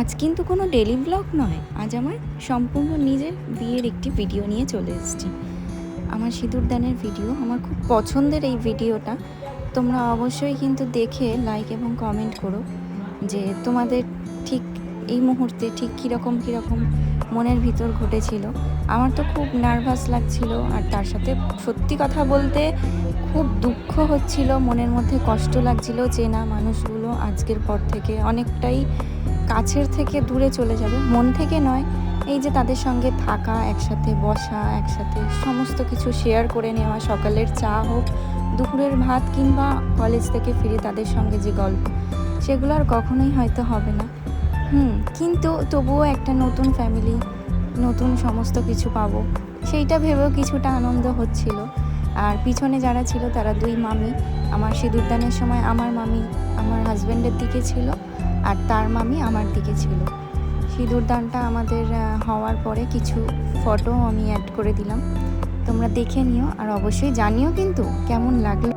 আজ কিন্তু কোনো ডেলি ব্লগ নয়, আজ আমার সম্পূর্ণ নিজের বিয়ের একটি ভিডিও নিয়ে চলে এসেছি। আমার সিঁদুরদানের ভিডিও, আমার খুব পছন্দের এই ভিডিওটা। তোমরা অবশ্যই কিন্তু দেখে লাইক এবং কমেন্ট করো যে তোমাদের ঠিক এই মুহূর্তে ঠিক কীরকম মনের ভিতর ঘটেছিল। আমার তো খুব নার্ভাস লাগছিল, আর তার সাথে সত্যি কথা বলতে খুব দুঃখ হচ্ছিল, মনের মধ্যে কষ্ট লাগছিল যে না, মানুষগুলো আজকের পর থেকে অনেকটাই কাছের থেকে দূরে চলে যাবে, মন থেকে নয়। এই যে তাদের সঙ্গে থাকা, একসাথে বসা, একসাথে সমস্ত কিছু শেয়ার করে নেওয়া, সকালের চা হোক, দুপুরের ভাত, কিংবা কলেজ থেকে ফিরে তাদের সঙ্গে যে গল্প, সেগুলো আর কখনোই হয়তো হবে না। কিন্তু তবুও একটা নতুন ফ্যামিলি, নতুন সমস্ত কিছু পাবো, সেইটা ভেবেও কিছুটা আনন্দ হচ্ছিল। আর পিছনে যারা ছিল তারা দুই মামি। আমার সিঁদুরদানের সময় আমার মামি আমার হাজব্যান্ডের দিকে ছিল, আর তার মামি আমার দিকে ছিল। সিঁদুরদানটা আমাদের হওয়ার পরে কিছু ফটো আমি অ্যাড করে দিলাম, তোমরা দেখে নিও, আর অবশ্যই জানিও কিন্তু কেমন লাগলো।